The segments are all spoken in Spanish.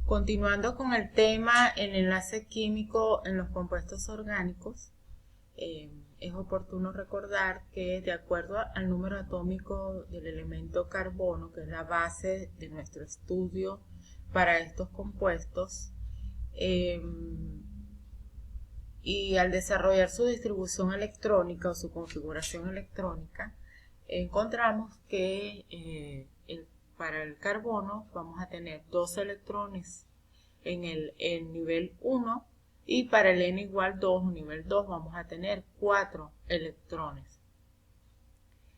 Continuando con el tema, el enlace químico en los compuestos orgánicos, es oportuno recordar que de acuerdo al número atómico del elemento carbono, que es la base de nuestro estudio para estos compuestos, y al desarrollar su distribución electrónica o su configuración electrónica, encontramos que para el carbono vamos a tener 2 electrones en el nivel 1 y para el n igual 2 o nivel 2 vamos a tener 4 electrones.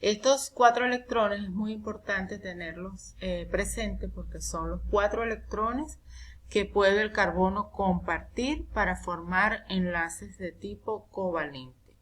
Estos 4 electrones es muy importante tenerlos presentes porque son los 4 electrones que puede el carbono compartir para formar enlaces de tipo covalente.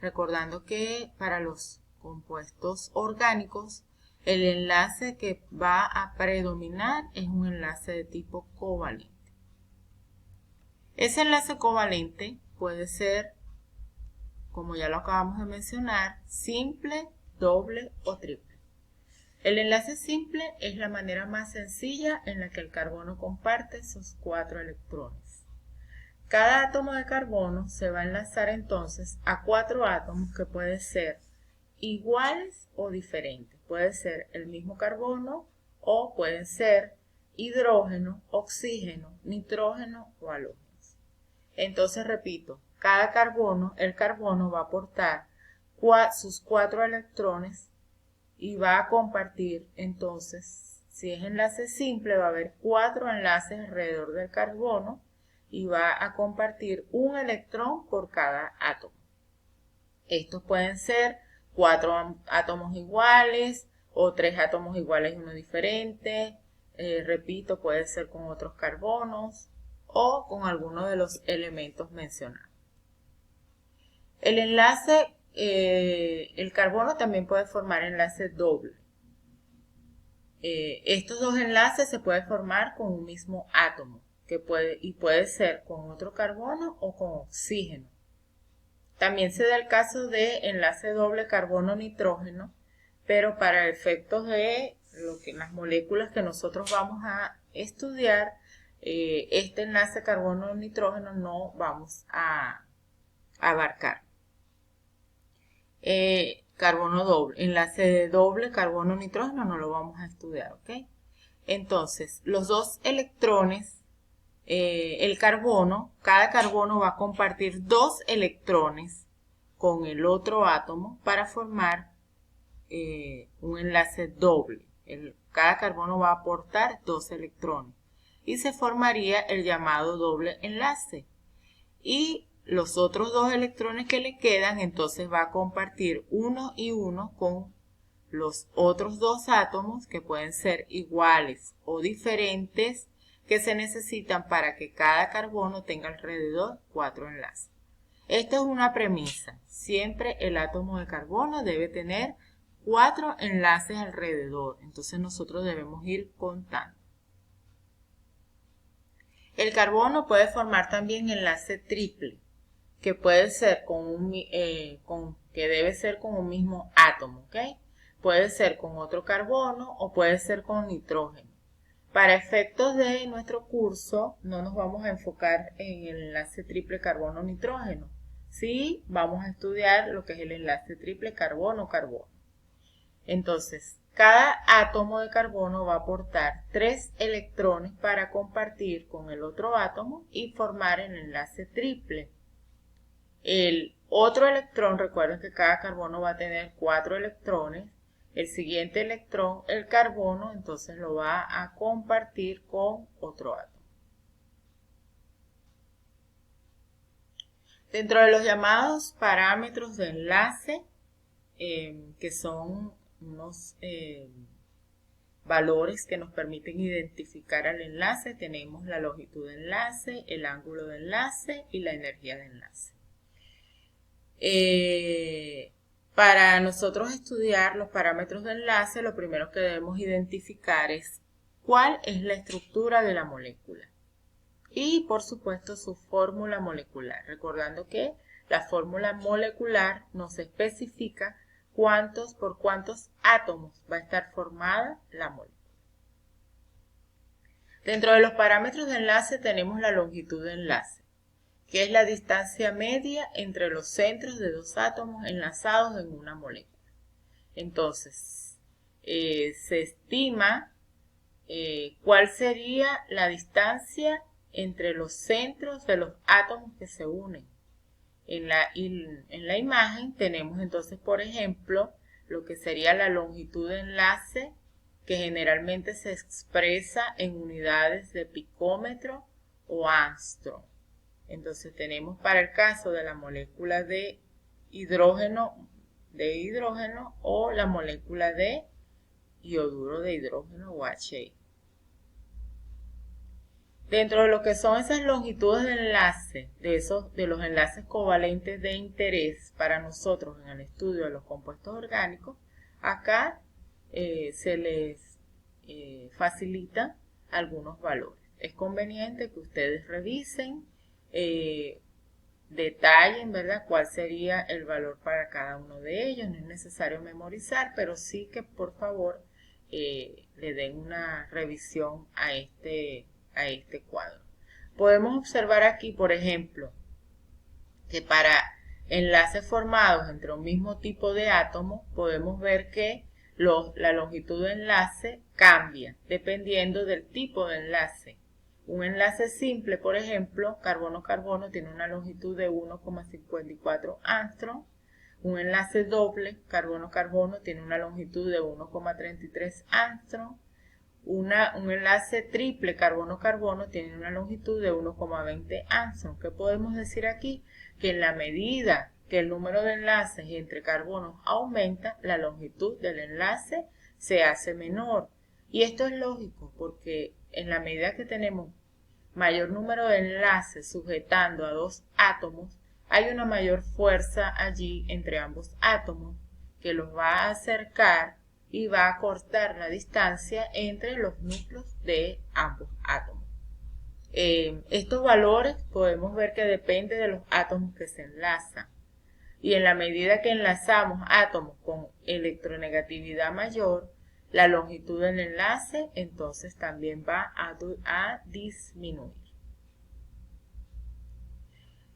Recordando que para los compuestos orgánicos el enlace que va a predominar es un enlace de tipo covalente. Ese enlace covalente puede ser, como ya lo acabamos de mencionar, simple, doble o triple. El enlace simple es la manera más sencilla en la que el carbono comparte esos 4 electrones. Cada átomo de carbono se va a enlazar entonces a 4 átomos que pueden ser iguales o diferentes. Puede ser el mismo carbono o pueden ser hidrógeno, oxígeno, nitrógeno o halógenos. Entonces repito, el carbono va a aportar sus 4 electrones y va a compartir, entonces, si es enlace simple, va a haber 4 enlaces alrededor del carbono y va a compartir un electrón por cada átomo. Estos pueden ser 4 átomos iguales o 3 átomos iguales y uno diferente. Repito, puede ser con otros carbonos o con alguno de los elementos mencionados. El enlace el carbono también puede formar enlace doble. Estos dos enlaces se pueden formar con un mismo átomo, puede ser con otro carbono o con oxígeno. También se da el caso de enlace doble carbono-nitrógeno, pero para efectos de las moléculas que nosotros vamos a estudiar, este enlace carbono-nitrógeno no vamos a abarcar. Carbono doble, enlace de doble carbono-nitrógeno no lo vamos a estudiar, ¿ok? Entonces, los 2 electrones, cada carbono va a compartir 2 electrones con el otro átomo para formar un enlace doble. Cada carbono va a aportar 2 electrones y se formaría el llamado doble enlace. Y los otros 2 electrones que le quedan, entonces va a compartir 1 y 1 con los otros 2 átomos que pueden ser iguales o diferentes que se necesitan para que cada carbono tenga alrededor 4 enlaces. Esta es una premisa. Siempre el átomo de carbono debe tener 4 enlaces alrededor. Entonces nosotros debemos ir contando. El carbono puede formar también enlace triple, que puede ser que debe ser con un mismo átomo, ¿ok? Puede ser con otro carbono o puede ser con nitrógeno. Para efectos de nuestro curso, no nos vamos a enfocar en el enlace triple carbono-nitrógeno. Sí, vamos a estudiar lo que es el enlace triple carbono-carbono. Entonces, cada átomo de carbono va a aportar 3 electrones para compartir con el otro átomo y formar el enlace triple. El otro electrón, recuerden que cada carbono va a tener 4 electrones. El siguiente electrón, el carbono, entonces lo va a compartir con otro átomo. Dentro de los llamados parámetros de enlace, que son unos valores que nos permiten identificar al enlace, tenemos la longitud de enlace, el ángulo de enlace y la energía de enlace. Para nosotros estudiar los parámetros de enlace, lo primero que debemos identificar es cuál es la estructura de la molécula y, por supuesto, su fórmula molecular. Recordando que la fórmula molecular nos especifica por cuántos átomos va a estar formada la molécula. Dentro de los parámetros de enlace tenemos la longitud de enlace, que es la distancia media entre los centros de dos átomos enlazados en una molécula. Entonces, se estima cuál sería la distancia entre los centros de los átomos que se unen. En la imagen tenemos entonces, por ejemplo, lo que sería la longitud de enlace, que generalmente se expresa en unidades de picómetro o ángstrom. Entonces tenemos para el caso de la molécula de hidrógeno o la molécula de ioduro de hidrógeno o HI. Dentro de lo que son esas longitudes de enlace, de los enlaces covalentes de interés para nosotros en el estudio de los compuestos orgánicos, acá se les facilita algunos valores. Es conveniente que ustedes revisen, detallen, ¿verdad?, cuál sería el valor para cada uno de ellos. No es necesario memorizar, pero sí que por favor le den una revisión a este cuadro. Podemos observar aquí, por ejemplo, que para enlaces formados entre un mismo tipo de átomos, podemos ver que la longitud de enlace cambia dependiendo del tipo de enlace. Un enlace simple, por ejemplo, carbono-carbono, tiene una longitud de 1,54 angstrom. Un enlace doble, carbono-carbono, tiene una longitud de 1,33 angstrom. Un enlace triple carbono-carbono tiene una longitud de 1,20 angstrom. ¿Qué podemos decir aquí? Que en la medida que el número de enlaces entre carbonos aumenta, la longitud del enlace se hace menor. Y esto es lógico porque en la medida que tenemos mayor número de enlaces sujetando a dos átomos, hay una mayor fuerza allí entre ambos átomos que los va a acercar y va a cortar la distancia entre los núcleos de ambos átomos. Estos valores podemos ver que dependen de los átomos que se enlazan. Y en la medida que enlazamos átomos con electronegatividad mayor, la longitud del enlace entonces también va a disminuir.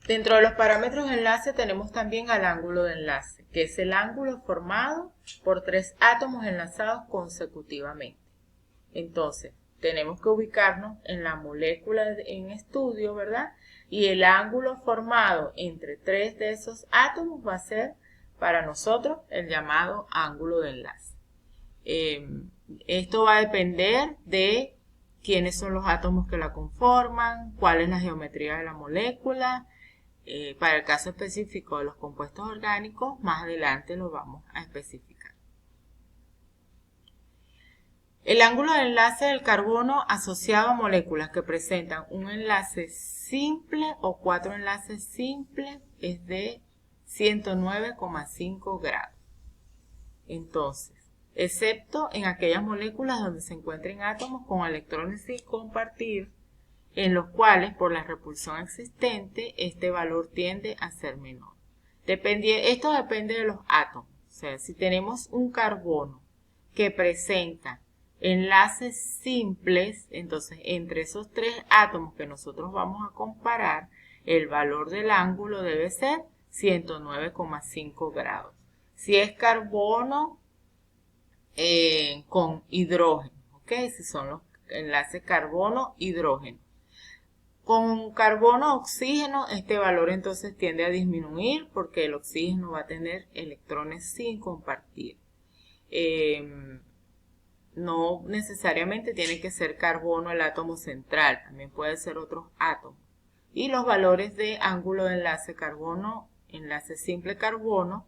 Dentro de los parámetros de enlace tenemos también al ángulo de enlace, que es el ángulo formado por tres átomos enlazados consecutivamente. Entonces, tenemos que ubicarnos en la molécula en estudio, ¿verdad? Y el ángulo formado entre tres de esos átomos va a ser para nosotros el llamado ángulo de enlace. Esto va a depender de quiénes son los átomos que la conforman, cuál es la geometría de la molécula. Para el caso específico de los compuestos orgánicos, más adelante lo vamos a especificar. El ángulo de enlace del carbono asociado a moléculas que presentan un enlace simple o cuatro enlaces simples es de 109,5 grados. Entonces, excepto en aquellas moléculas donde se encuentren átomos con electrones sin compartir, en los cuales por la repulsión existente este valor tiende a ser menor. Esto depende de los átomos. O sea, si tenemos un carbono que presenta enlaces simples, entonces entre esos tres átomos que nosotros vamos a comparar, el valor del ángulo debe ser 109,5 grados. Si es carbono con hidrógeno, ¿ok? Si son los enlaces carbono-hidrógeno. Con carbono-oxígeno este valor entonces tiende a disminuir porque el oxígeno va a tener electrones sin compartir. No necesariamente tiene que ser carbono el átomo central, también puede ser otros átomos. Y los valores de ángulo de enlace carbono, enlace simple carbono,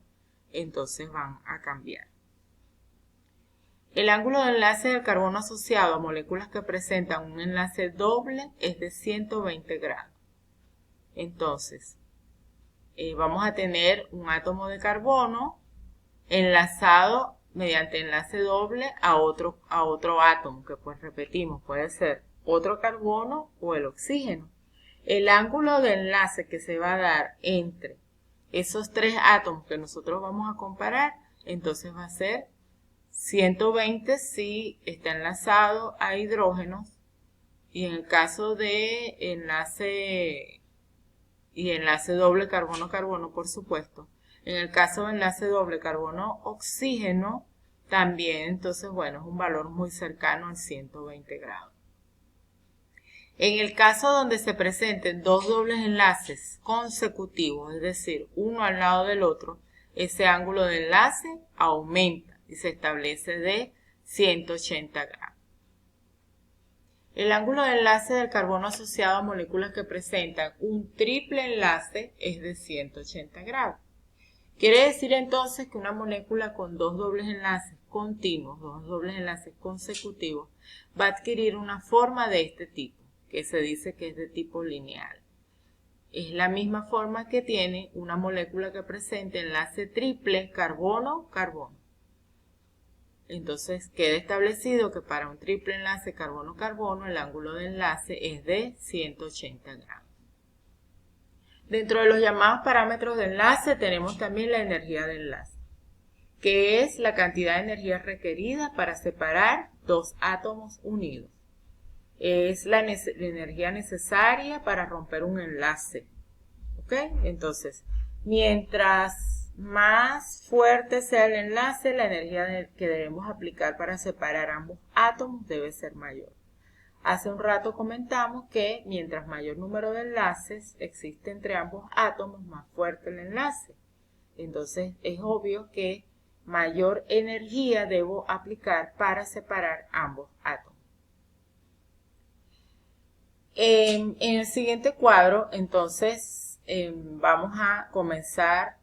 entonces van a cambiar. El ángulo de enlace del carbono asociado a moléculas que presentan un enlace doble es de 120 grados. Entonces, vamos a tener un átomo de carbono enlazado mediante enlace doble a otro átomo, que pues repetimos, puede ser otro carbono o el oxígeno. El ángulo de enlace que se va a dar entre esos tres átomos que nosotros vamos a comparar, entonces va a ser 120 si está enlazado a hidrógenos y en el caso de enlace doble carbono-carbono, por supuesto. En el caso de enlace doble carbono-oxígeno, también, entonces, bueno, es un valor muy cercano al 120 grados. En el caso donde se presenten dos dobles enlaces consecutivos, es decir, uno al lado del otro, ese ángulo de enlace aumenta y se establece de 180 grados. El ángulo de enlace del carbono asociado a moléculas que presentan un triple enlace es de 180 grados. Quiere decir entonces que una molécula con dos dobles enlaces continuos, dos dobles enlaces consecutivos, va a adquirir una forma de este tipo, que se dice que es de tipo lineal. Es la misma forma que tiene una molécula que presente enlace triple carbono-carbono. Entonces queda establecido que para un triple enlace carbono-carbono el ángulo de enlace es de 180 grados. Dentro de los llamados parámetros de enlace tenemos también la energía de enlace, que es la cantidad de energía requerida para separar dos átomos unidos. Es la energía necesaria para romper un enlace. ¿Ok? Entonces, mientras más fuerte sea el enlace, la energía que debemos aplicar para separar ambos átomos debe ser mayor. Hace un rato comentamos que mientras mayor número de enlaces existe entre ambos átomos, más fuerte el enlace. Entonces es obvio que mayor energía debo aplicar para separar ambos átomos. En el siguiente cuadro, entonces, vamos a comenzar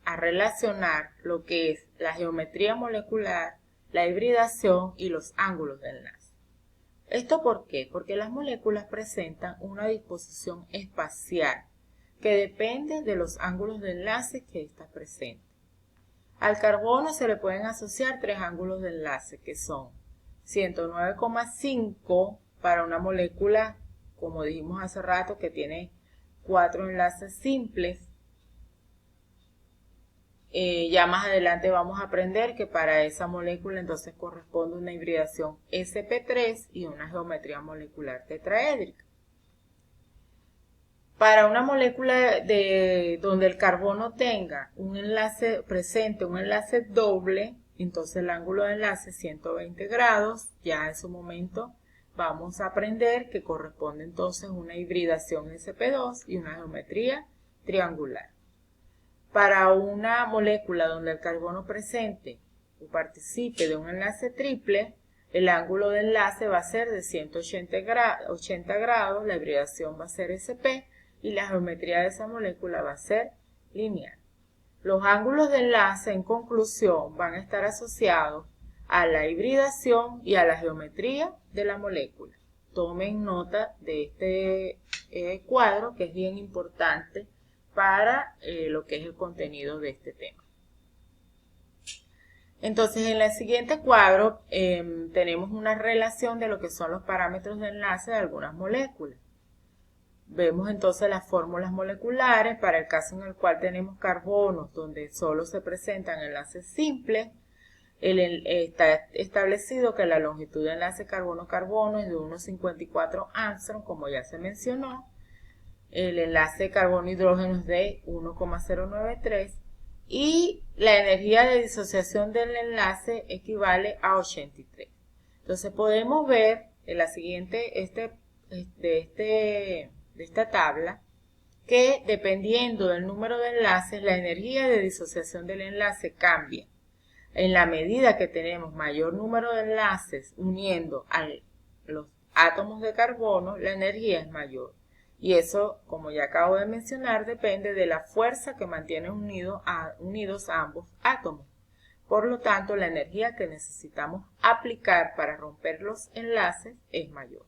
a relacionar lo que es la geometría molecular, la hibridación y los ángulos de enlace. ¿Esto por qué? Porque las moléculas presentan una disposición espacial que depende de los ángulos de enlace que éstas presenten. Al carbono se le pueden asociar tres ángulos de enlace que son 109,5 para una molécula, como dijimos hace rato, que tiene 4 enlaces simples. Ya más adelante vamos a aprender que para esa molécula entonces corresponde una hibridación sp3 y una geometría molecular tetraédrica. Para una molécula donde el carbono tenga un enlace presente, un enlace doble, entonces el ángulo de enlace es 120 grados. Ya en su momento vamos a aprender que corresponde entonces una hibridación sp2 y una geometría triangular. Para una molécula donde el carbono presente o participe de un enlace triple, el ángulo de enlace va a ser de 180 grados, la hibridación va a ser sp y la geometría de esa molécula va a ser lineal. Los ángulos de enlace, en conclusión, van a estar asociados a la hibridación y a la geometría de la molécula. Tomen nota de este cuadro, que es bien importante para lo que es el contenido de este tema. Entonces, en el siguiente cuadro tenemos una relación de lo que son los parámetros de enlace de algunas moléculas. Vemos entonces las fórmulas moleculares para el caso en el cual tenemos carbonos donde solo se presentan enlaces simples. Está establecido que la longitud de enlace carbono-carbono es de 1,54 angstrom, como ya se mencionó. El enlace carbono-hidrógeno es de 1,093 y la energía de disociación del enlace equivale a 83. Entonces podemos ver en la siguiente, de esta tabla, que dependiendo del número de enlaces, la energía de disociación del enlace cambia. En la medida que tenemos mayor número de enlaces uniendo a los átomos de carbono, la energía es mayor. Y eso, como ya acabo de mencionar, depende de la fuerza que mantiene unidos a ambos átomos. Por lo tanto, la energía que necesitamos aplicar para romper los enlaces es mayor.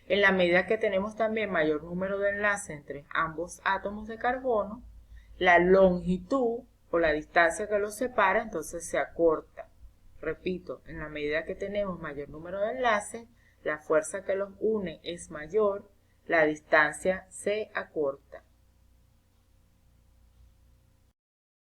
En la medida que tenemos también mayor número de enlaces entre ambos átomos de carbono, la longitud o la distancia que los separa entonces se acorta. Repito, en la medida que tenemos mayor número de enlaces, la fuerza que los une es mayor, la distancia se acorta.